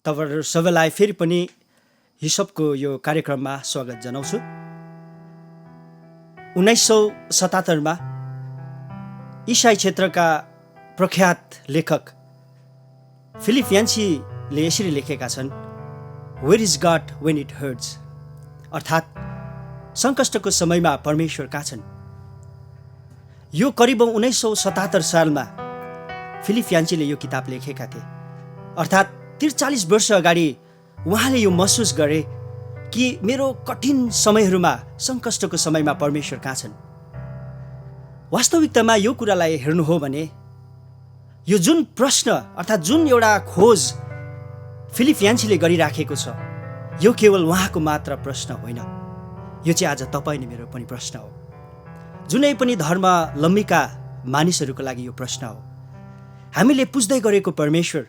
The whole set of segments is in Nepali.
तपाईहरु सबैलाई फेरि पनि हिसपको यो कार्यक्रममा स्वागत जनाउँछु। 1977 मा इसाई क्षेत्रका प्रख्यात लेखक फिलिप यान्सीले यसरी लेखेका छन्, where is God when it hurts, अर्थात् सङ्कष्टको समयमा परमेश्वर कहाँ छन्। यो करिब 1977 सालमा फिलिप यान्सीले यो किताब लेखेका थिए। अर्थात् 43 वर्ष अगाडि उहाँले यो महसुस गरे कि मेरो कठिन समयहरूमा, सङ्कष्टको समयमा परमेश्वर कहाँ छन्। वास्तविकतामा यो कुरालाई हेर्नु हो भने यो जुन प्रश्न अर्थात् जुन एउटा खोज फिलिप यान्सीले गरिराखेको छ, यो केवल उहाँको मात्र प्रश्न होइन, यो चाहिँ आज तपाईँ अनि मेरो पनि प्रश्न हो। जुनै पनि धर्मावलम्बीका मानिसहरूको लागि यो प्रश्न हो। हामीले पुज्दै गरेको परमेश्वर,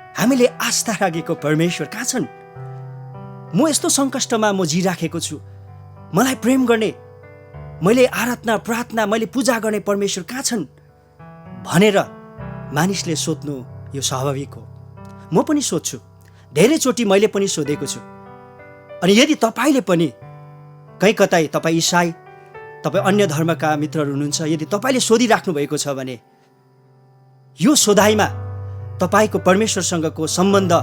हामीले आस्था राखेको परमेश्वर कहाँ छन्। म यस्तो सङ्कष्टमा म जिराखेको छु, मलाई प्रेम गर्ने, मैले आराधना प्रार्थना मैले पूजा गर्ने परमेश्वर कहाँ छन् भनेर मानिसले सोध्नु यो स्वाभाविक हो। म पनि सोध्छु, धेरैचोटि मैले पनि सोधेको छु। अनि यदि तपाईँले पनि कहीँ कतै तपाईँ इसाई, तपाईँ अन्य धर्मका मित्रहरू हुनुहुन्छ, यदि तपाईँले सोधिराख्नु भएको छ भने यो सोधाइमा तपाईँको परमेश्वरसँगको सम्बन्ध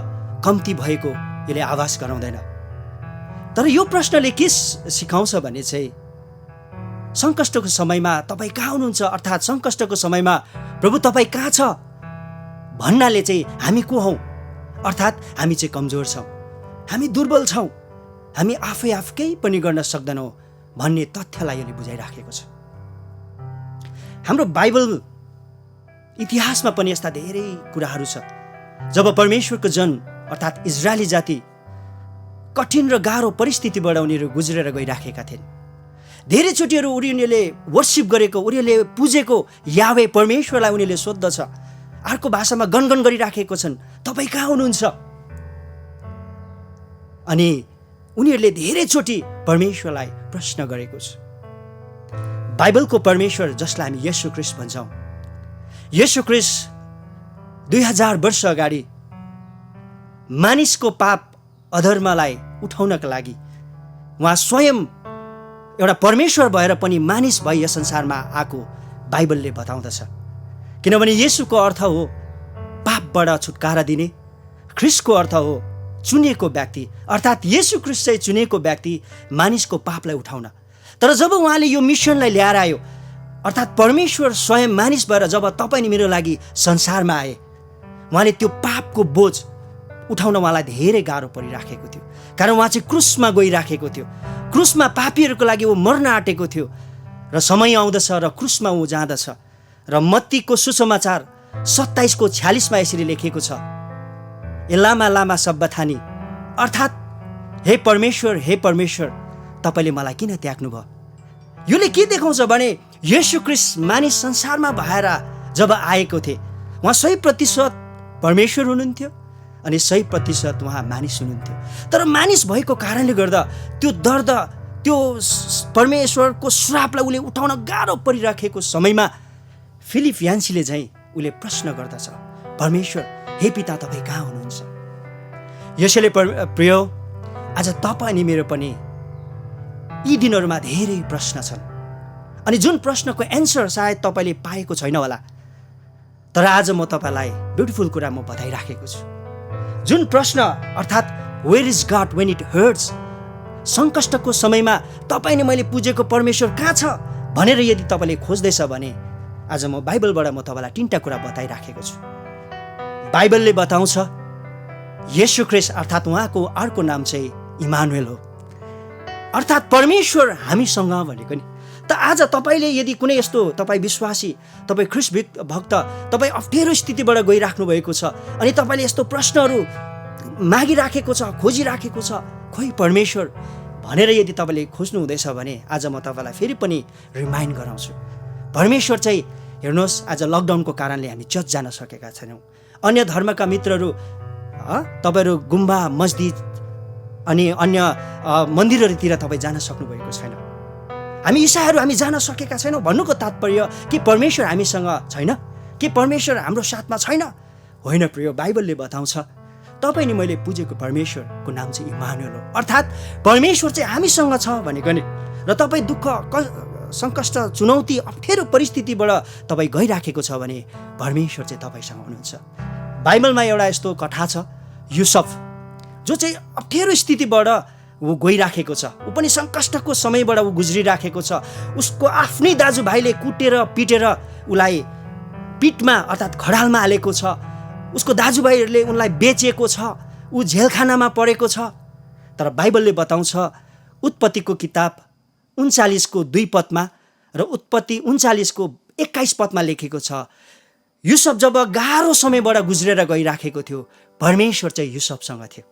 कम्ती भएको यसले आभास गराउँदैन। तर यो प्रश्नले के सिकाउँछ भने चाहिँ सङ्कष्टको समयमा तपाईँ कहाँ हुनुहुन्छ, अर्थात् सङ्कष्टको समयमा प्रभु तपाईँ कहाँ छ भन्नाले चाहिँ हामी को हौँ, अर्थात् हामी चाहिँ कमजोर छौँ, हामी दुर्बल छौँ, हामी आफै केही पनि गर्न सक्दैनौँ भन्ने तथ्यलाई यसले बुझाइराखेको छ। हाम्रो बाइबल इतिहासमा पनि यस्ता धेरै कुराहरू छ जब परमेश्वरको जन अर्थात् इजरायली जाति कठिन र गाह्रो परिस्थितिबाट उनीहरू गुज्रेर गइराखेका थिए। धेरैचोटिहरू उनीहरूले वर्शिप गरेको, उनीहरूले पुजेको यावे परमेश्वरलाई उनीहरूले सोध्दछ, अर्को भाषामा गनगन गरिराखेको छन्, तपाईँ कहाँ हुनुहुन्छ। अनि उनीहरूले धेरैचोटि परमेश्वरलाई प्रश्न गरेको छ। बाइबलको परमेश्वर जसलाई हामी येशू ख्रीष्ट भन्छौँ, येशू ख्रीष्ट 2000 वर्ष अगाडि मानिसको पाप अधर्मलाई उठाउनका लागि उहाँ स्वयं एउटा परमेश्वर भएर पनि मानिस भई यस संसारमा आएको बाइबलले बताउँदछ। किनभने येशूको अर्थ हो पापबाट छुटकारा दिने, ख्रीष्टको अर्थ हो चुनिएको व्यक्ति, अर्थात् येशू ख्रीष्ट चाहिँ चुनिएको व्यक्ति मानिसको पापलाई उठाउन। तर जब उहाँले यो मिसनलाई ल्याएर आयो, अर्थात् परमेश्वर स्वयं मानिस भएर जब तपाईँ नि मेरो लागि संसारमा आए, उहाँले त्यो पापको बोझ उठाउन उहाँलाई धेरै गाह्रो परिराखेको थियो। कारण उहाँ चाहिँ क्रुसमा गइराखेको थियो, क्रुसमा पापीहरूको लागि ऊ मर्न आँटेको थियो र समय आउँदछ र क्रुसमा ऊ जाँदछ। र मत्तीको सुसमाचार 27:46 यसरी लेखेको छ, एलामा लामा सब्बथानी, अर्थात् हे परमेश्वर तपाईँले मलाई किन त्याग्नुभयो। योले के देखाउँछ भने येशू ख्रीष्ट मानिस संसारमा भएर जब आएको थिए, उहाँ 100% परमेश्वर हुनुहुन्थ्यो अनि 100% उहाँ मानिस हुनुहुन्थ्यो। तर मानिस भएको कारणले गर्दा त्यो दर्द, त्यो परमेश्वरको श्रापलाई उसले उठाउन गाह्रो परिराखेको समयमा फिलिप यान्सीले चाहिँ उसले प्रश्न गर्दछ, परमेश्वर हे पिता तपाईँ कहाँ हुनुहुन्छ। यसैले प्रिय आज तपाईँ अनि मेरो पनि यी दिनहरूमा धेरै प्रश्न छन् अनि जुन प्रश्नको एन्सर सायद तपाईँले पाएको छैन होला, तर आज म तपाईँलाई ब्युटिफुल कुरा म बताइराखेको छु। जुन प्रश्न अर्थात् where is God when it hurts, सङ्कष्टको समयमा तपाईँले मैले पुजेको परमेश्वर कहाँ छ भनेर यदि तपाईँले खोज्दैछ भने आज म बाइबलबाट म तपाईँलाई 3टा कुरा बताइराखेको छु। बाइबलले बताउँछ येशू ख्रीष्ट अर्थात् उहाँको अर्को नाम चाहिँ इमानुएल हो, अर्थात् परमेश्वर हामीसँग भनेको नि। त आज तपाईँले यदि कुनै यस्तो तपाईँ विश्वासी, तपाईँ ख्रीष्ट भक्त, तपाईँ अप्ठ्यारो स्थितिबाट गइराख्नु भएको छ अनि तपाईँले यस्तो प्रश्नहरू मागिराखेको छ, खोजिराखेको छ, खोइ परमेश्वर भनेर यदि तपाईँले खोज्नु हुँदैछ भने आज म तपाईँलाई फेरि पनि रिमाइन्ड गराउँछु, परमेश्वर चाहिँ हेर्नुहोस्, आज लकडाउनको कारणले हामी चर्च जान सकेका छैनौँ। अन्य धर्मका मित्रहरू तपाईँहरू गुम्बा, मस्जिद अनि अन्य मन्दिरहरूतिर तपाईँ जान सक्नुभएको छैन। हामी इसाईहरू हामी जान सकेका छैनौँ भन्नुको तात्पर्य कि परमेश्वर हामीसँग छैन, कि परमेश्वर हाम्रो साथमा छैन, होइन प्रिय। बाइबलले बताउँछ तपाईँ नि मैले पुजेको परमेश्वरको नाम चाहिँ इम्मानुएल हो, अर्थात् परमेश्वर चाहिँ हामीसँग छ भनेको नि। र तपाईँ दुःख सङ्कष्ट चुनौती अप्ठ्यारो परिस्थितिबाट तपाईँ गइराखेको छ भने परमेश्वर चाहिँ तपाईँसँग हुनुहुन्छ। बाइबलमा एउटा यस्तो कथा छ, युसुफ जो चाहिँ अप्ठ्यारो स्थितिबाट ऊ गइराखेको छ, ऊ पनि सङ्कष्टको समयबाट ऊ गुज्रिराखेको छ। उसको आफ्नै दाजुभाइले कुटेर पिटेर उसलाई पिठमा अर्थात् खडालमा हालेको छ। उसको दाजुभाइहरूले उनलाई बेचेको छ, ऊ झेलखानामा परेको छ। तर बाइबलले बताउँछ उत्पत्तिको किताब 39को 2 पदमा र उत्पत्ति 39को 21 पदमा लेखेको छ, युसुफ जब गाह्रो समयबाट गुज्रेर गइराखेको थियो परमेश्वर चाहिँ युसुफसँग थियो।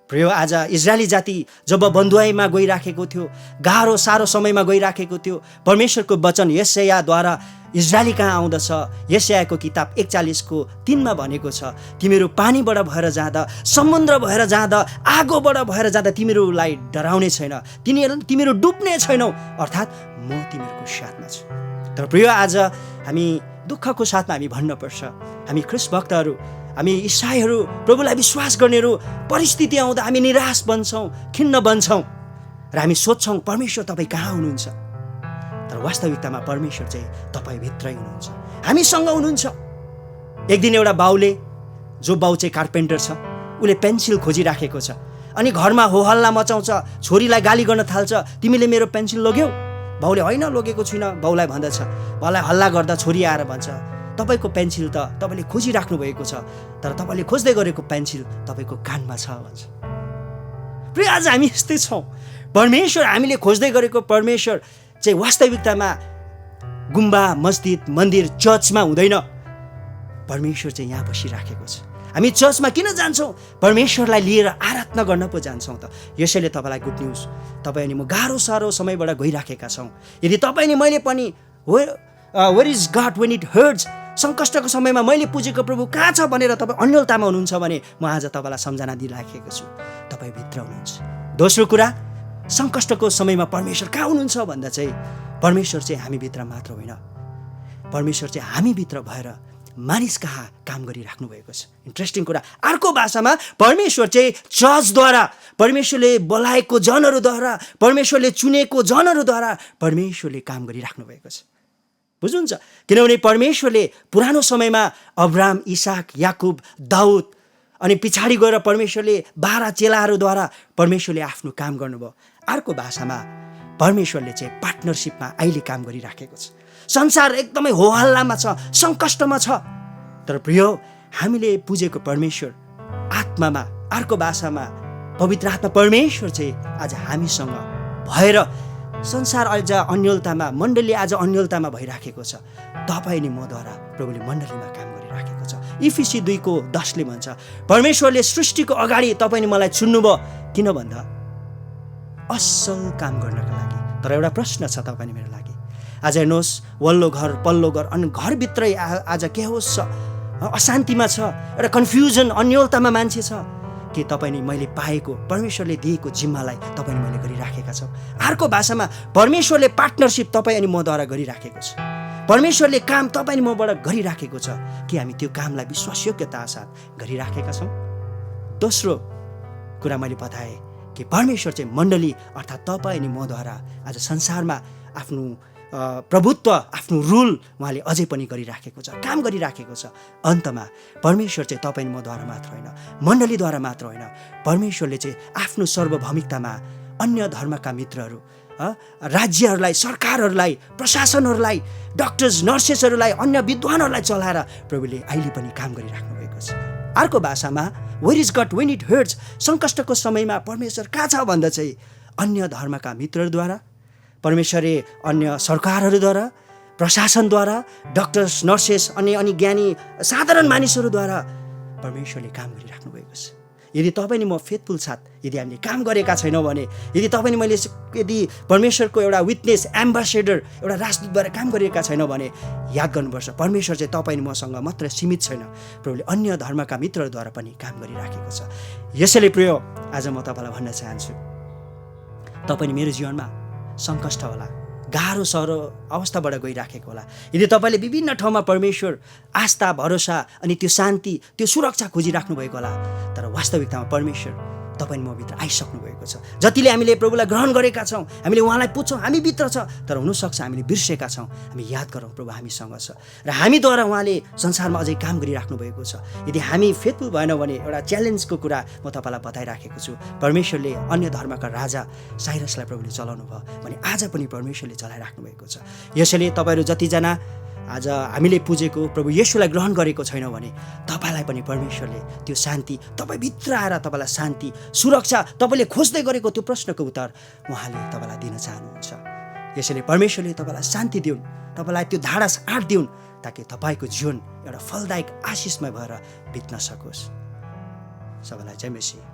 प्रिय, आज इजरायली जाति जब बन्धुवाईमा गइराखेको थियो, गाह्रो साह्रो समयमा गइराखेको थियो, परमेश्वरको वचन यशायाद्वारा इजरायली कहाँ आउँदछ। यशायाको किताब 41को 3मा भनेको छ, तिमीहरू पानीबाट भएर जाँदा, समुद्र भएर जाँदा, आगोबाट भएर जाँदा तिमीहरूलाई डराउने छैन, तिमीहरू डुब्ने छैनौ, अर्थात् म तिमीहरूको साथमा छु। तर प्रिय, आज हामी दुःखको साथमा हामी भन्नुपर्छ, हामी ख्रिस्ट भक्तहरू, हामी इसाईहरू, प्रभुलाई विश्वास गर्नेहरू परिस्थिति आउँदा हामी निराश बन्छौँ, खिन्न बन्छौँ र हामी सोध्छौँ परमेश्वर तपाईँ कहाँ हुनुहुन्छ। तर वास्तविकतामा परमेश्वर चाहिँ तपाईँभित्रै हुनुहुन्छ, हामीसँग हुनुहुन्छ। एक दिन एउटा बाउले, जो बाउ चाहिँ कार्पेन्टर छ, उसले पेन्सिल खोजिराखेको छ अनि घरमा होहल्ला मचाउँछ, छोरीलाई गाली गर्न थाल्छ, तिमीले मेरो पेन्सिल लग्यौ। बाउले होइन लगेको छुइनँ बाउलाई भन्दछ। बाउलाई हल्ला गर्दा छोरी आएर भन्छ तपाईँको पेन्सिल त तपाईँले खोजिराख्नु भएको छ, तर तपाईँले खोज्दै गरेको पेन्सिल तपाईँको कानमा छ भन्छ। प्रिय, आज हामी यस्तै छौँ। परमेश्वर, हामीले खोज्दै गरेको परमेश्वर चाहिँ वास्तविकतामा गुम्बा, मस्जिद, मन्दिर, चर्चमा हुँदैन। परमेश्वर चाहिँ यहाँ बसिराखेको छ। हामी चर्चमा किन जान्छौँ? परमेश्वरलाई लिएर आराधना गर्न पो जान्छौँ त। यसैले तपाईँलाई गुड न्युज, तपाईँ अनि म गाह्रो साह्रो समयबाट गइराखेका छौँ। यदि तपाईँ अनि मैले पनि where is God when it hurts, सङ्कष्टको समयमा मैले पुजेको प्रभु कहाँ छ भनेर तपाईँ अन्यलतामा हुनुहुन्छ भने म आज तपाईँलाई सम्झना दिइराखेको छु, तपाईँ भित्र हुनुहुन्छ। दोस्रो कुरा, सङ्कष्टको समयमा परमेश्वर कहाँ हुनुहुन्छ भन्दा चाहिँ परमेश्वर चाहिँ हामीभित्र मात्र होइन, परमेश्वर चाहिँ हामीभित्र भएर मानिस कहाँ काम गरिराख्नु भएको छ। इन्ट्रेस्टिङ कुरा, अर्को भाषामा परमेश्वर चाहिँ चर्चद्वारा, परमेश्वरले बोलाएको जनहरूद्वारा, परमेश्वरले चुनेको जनहरूद्वारा परमेश्वरले काम गरिराख्नु भएको छ। बुझ्नुहुन्छ? किनभने परमेश्वरले पुरानो समयमा अब्राहम, इसाक, याकुब, दाउद अनि पछाडि गएर परमेश्वरले 12 चेलाहरूद्वारा परमेश्वरले आफ्नो काम गर्नुभयो। अर्को भाषामा परमेश्वरले चाहिँ पार्टनरसिपमा अहिले काम गरिराखेको छ। संसार एकदमै होहल्लामा छ, सङ्कष्टमा छ। तर प्रिय, हामीले पुजेको परमेश्वर आत्मामा, अर्को भाषामा पवित्र आत्मा परमेश्वर चाहिँ आज हामीसँग भएर संसार आज अन्यलतामा, मण्डली आज अन्यलतामा भइराखेको छ। तपाईँ अनि मद्वारा प्रभुले मण्डलीमा काम गरिराखेको छ। इफिसी 2:10 भन्छ, परमेश्वरले सृष्टिको अगाडि तपाईँ अनि मलाई चुन्नुभयो, किन भन्दा असल काम गर्नका लागि। तर एउटा प्रश्न छ तपाईँ अनि मेरो लागि, आज हेर्नुहोस्, वल्लो घर पल्लो घर अनि घरभित्रै आज के होस् छ, अशान्तिमा छ, एउटा कन्फ्युजन, अन्यलतामा मान्छे छ। के तपाईँ नि मैले पाएको परमेश्वरले दिएको जिम्मालाई तपाईँ मैले गरिराखेका छौँ? अर्को भाषामा परमेश्वरले पार्टनरसिप तपाईँ अनि मद्वारा गरिराखेको छ, परमेश्वरले काम तपाईँ अनि मबाट गरिराखेको छ। कि हामी त्यो कामलाई विश्वासयोग्यता साथ गरिराखेका छौँ? दोस्रो कुरा मैले बताएँ कि परमेश्वर चाहिँ मण्डली अर्थात् तपाईँ अनि मद्वारा आज संसारमा आफ्नो प्रभुत्व, आफ्नो रुल उहाँले अझै पनि गरिराखेको छ, काम गरिराखेको छ। अन्तमा परमेश्वर चाहिँ तपाईँ मद्वारा मात्र होइन, मण्डलीद्वारा मात्र होइन, परमेश्वरले चाहिँ आफ्नो सार्वभौमिकतामा अन्य धर्मका मित्रहरू, राज्यहरूलाई, सरकारहरूलाई, प्रशासनहरूलाई, डक्टर्स, नर्सेसहरूलाई, अन्य विद्वानहरूलाई चलाएर प्रभुले अहिले पनि काम गरिराख्नु भएको छ। अर्को भाषामा where is God when it hurts, सङ्कष्टको समयमा परमेश्वर कहाँ छ भन्दा चाहिँ अन्य धर्मका मित्रहरूद्वारा, परमेश्वरले अन्य सरकारहरूद्वारा, प्रशासनद्वारा, डक्टर्स, नर्सेस अनि ज्ञानी साधारण मानिसहरूद्वारा परमेश्वरले काम गरिराख्नु भएको छ। यदि तपाईँ नि म फेथफुल साथ यदि हामीले काम गरेका छैनौँ भने, यदि तपाईँ नि मैले यदि परमेश्वरको एउटा विटनेस, एम्बेसेडर, एउटा राजदूतद्वारा काम गरिएका छैनौँ भने याद गर्नुपर्छ, परमेश्वर चाहिँ तपाईँ नि मसँग मात्र सीमित छैन, प्रभुले अन्य धर्मका मित्रहरूद्वारा पनि काम गरिराखेको छ। यसैले प्रिय, आज म तपाईँलाई भन्न चाहन्छु, तपाईँ नि मेरो जीवनमा सङ्कष्ट होला, गाह्रो सह्रो अवस्थाबाट गइराखेको होला। यदि तपाईँले विभिन्न ठाउँमा परमेश्वर आस्था भरोसा अनि त्यो शान्ति त्यो सुरक्षा खोजिराख्नु भएको होला, तर वास्तविकतामा परमेश्वर तपाईँ म भित्र आइसक्नु भएको छ। जतिले हामीले प्रभुलाई ग्रहण गरेका छौँ, हामीले उहाँलाई पुज्छौँ, हामी भित्र छ, तर हुनसक्छ हामीले बिर्सेका छौँ। हामी याद गरौँ प्रभु हामीसँग छ र हामीद्वारा उहाँले संसारमा अझै काम गरिराख्नु भएको छ। यदि हामी फेथफुल भएनौँ भने एउटा च्यालेन्जको कुरा म तपाईँलाई बताइराखेको छु। परमेश्वरले अन्य धर्मका राजा साइरसलाई प्रभुले चलाउनु भयो भने आज पनि परमेश्वरले चलाइराख्नु भएको छ। यसैले तपाईँहरू जतिजना आज हामीले पुजेको प्रभु येशूलाई ग्रहण गरेको छैनौँ भने तपाईँलाई पनि परमेश्वरले त्यो शान्ति तपाईँभित्र आएर तपाईँलाई शान्ति सुरक्षा तपाईँले खोज्दै गरेको त्यो प्रश्नको उत्तर उहाँले तपाईँलाई दिन चाहनुहुन्छ। यसैले परमेश्वरले तपाईँलाई शान्ति दिउन्, तपाईँलाई त्यो धाडस आँट दिउन्, ताकि तपाईँको जीवन एउटा फलदायक आशिषमय भएर बित्न सकोस्। सबैलाई जय मसीह।